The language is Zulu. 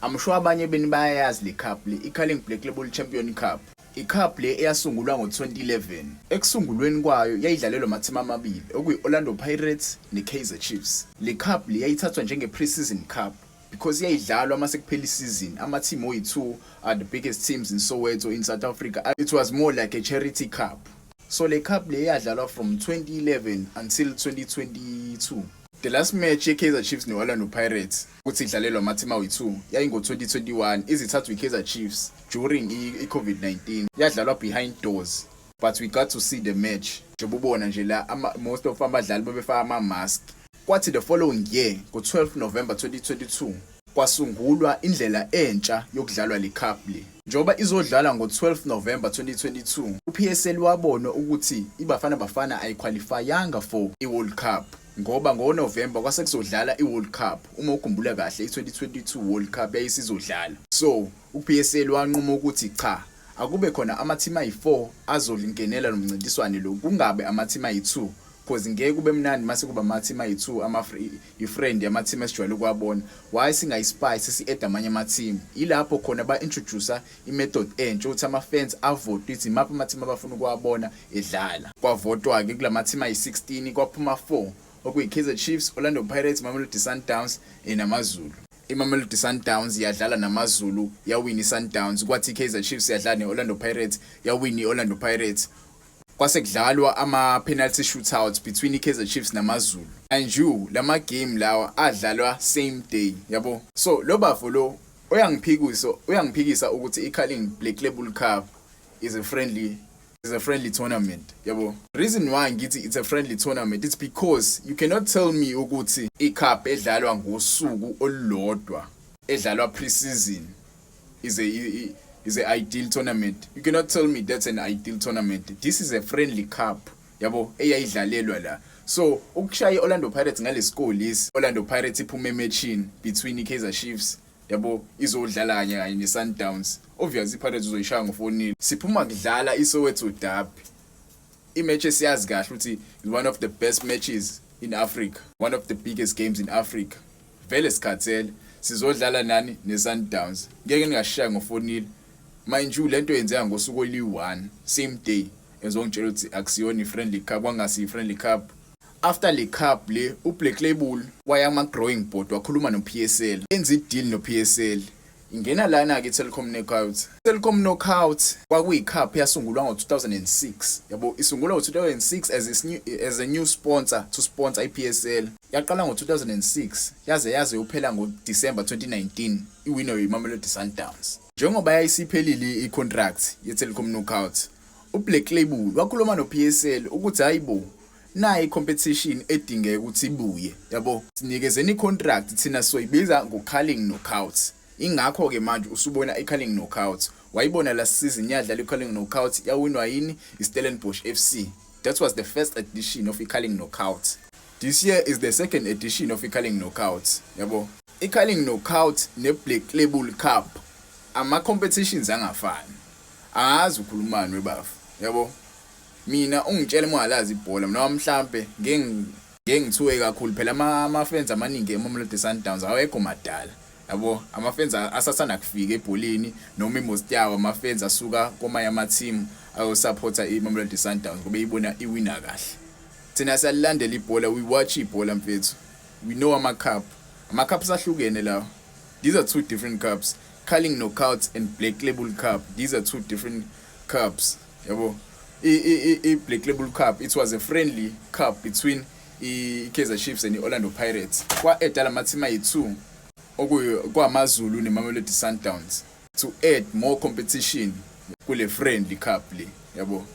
I'm sure abanye beni bayayazi le cup le, iCarling Black Label Champion Cup. ICup le eyasungulwa ngo-2011. Ekusungulweni kwayo yayidlalelwa amathimi amabili okuyi-Orlando Pirates ne-Kaizer Chiefs. Le cup le yayithathwa njenge-pre-season cup because yayidlalwa ama sekuphela isizini. Ama-team oyi-2 are the biggest teams in Soweto in South Africa. It was more like a charity cup. So le cup le yadlalwa from 2011 until 2022. The last match ye-Kaizer Chiefs ne-Orlando Pirates ukuthi idlalelwa amathimi ayi-2 yayingo-2021 izithathwa i-Kaizer Chiefs during i-COVID-19. Yadlalwa behind doors but we got to see the match. Njengobona nje la most of abadlali bebefaka ama-mask. Kwathi the following year ngo-12 November 2022 kwasungulwa indlela entsha yokudlalwa le cup le. Njoba izodlala ngo-12 November 2022 uPSL wabona ukuthi iBafana Bafana ayiqualifyanga for i-World Cup. Ngoba ngoNovember kwase kuzodlala iWorld Cup. Uma ukhumbula kahle i2022 World Cup yayisizodlala. So uPSL wanquma ukuthi cha, akube khona amathimi ayi4 azolingenela nomncintiswano lo, kungabe amathimi ayi2 because ngeke kube mnandi mase kuba amathimi ayi2 i-friend yamathimi esijwayele ukwabona. Why singayispice si-add amanye amathimi? Ilapho khona ba-introducer i-method entsha ukuthi ama-fans avote ukuthi maphi amathimi abafuna ukuwabona edlala. Kwavotwa-ke kulamathimi ayi16 kwaphuma 4 okuyi-Kaizer Chiefs, Orlando Pirates, Mamelodi Sundowns namaZulu. iMamelodi Sundowns yadlala namaZulu yawina iSundowns, kwathi iKaizer Chiefs yadlala neOrlando Pirates yawina iOrlando Pirates. Kwase kudlalwa ama-penalty shootouts between iKaizer Chiefs namaZulu. And you lama game lawa adlalwa same day, yabo. So lo bafo lo uyangiphikisa ukuthi iCarling Black Label Cup is a friendly tournament, yabo. Reason why ngithi it's a friendly tournament, it's because you cannot tell me ukuthi icup edlalwa ngosuku olulodwa edlalwa pre-season is a ideal tournament. You cannot tell me that's an ideal tournament. This is a friendly cup, yabo, eyayidlalelwa la. So ukushaya iOrlando Pirates ngale score list, Orlando Pirates iphume ematchini between iKaizer Chiefs, yabo, izodlala kanye neSundowns. Obviously iPirates uzoyishaya ngo4-0. Siphuma kudlala iSoweto Derby. Imatch esiyazi kahle ukuthi is one of the best matches in Africa, one of the biggest games in Africa. Vele sikhathele sizodlala nani neSundowns. Ngeke ningashaya ngo4-0. Mind you lento yenzeka ngosuku oli1 same day. Ezongitshela ukuthi akusiyona i-friendly cup, kwangasi i-friendly cup. After le cup le uBlack Label waya ama-drawing board wakhuluma noPSL. Enza i-deal noPSL. Ingena lana ke Telkom Knockout. Telkom Knockout kwakuyi-cup yasungulwa ngo-2006. Yabo, isungulwa ngo-2006 as a new sponsor to sponsor iPSL. Yaqala ngo-2006 yaze uphela ngo-December 2019 iwinner iMamelodi Sundowns. Njengoba yayisiphelile i-contract ye-Telkom Knockout, uBlack Label wakhuluma noPSL ukuthi hayibo, nayi i-competition edingeka ukuthi ibuye, yabo. Sinikezeni i-contract thina soyibiza ngo-Carling Knockout. Ingakho ke manje usubona iCarling Knockout. Wayibona last season yadlala iCarling Knockout yawinwa yini iStellenbosch FC. That was the first edition of iCarling Knockout. This year is the second edition of iCarling Knockout, yabo. iCarling Knockout neBlack Label Cup ama competitions angafani. Angazi ukhulumani webafu, yabo. Mina ungitshela mangalazi ibhola mina mhlambe ngengithuwe kakhulu phela ama-fans amaningi eMamelodi Sundowns awekho madala. Yabo, ama-fans asasana kufika ebholeni noma most yawo ama-fans asuka komanye ama-team ayosupporta iMamelodi Sundowns ngoba ibona iwina kahle. Thina siyalandela ibhola, we watch ibhola mfethu. We know ama-cups ahlukene lawo. These are two different cups. Carling Knockout and Black Label Cup, these are two different cups, yabo. Black Label Cup, it was a friendly cup between iKaizer Chiefs and iOrlando Pirates. Kwa edala amathimi ayi2 kwamaZulu neMamelodi Sundowns to add more competition kule friendly cup le, yabo.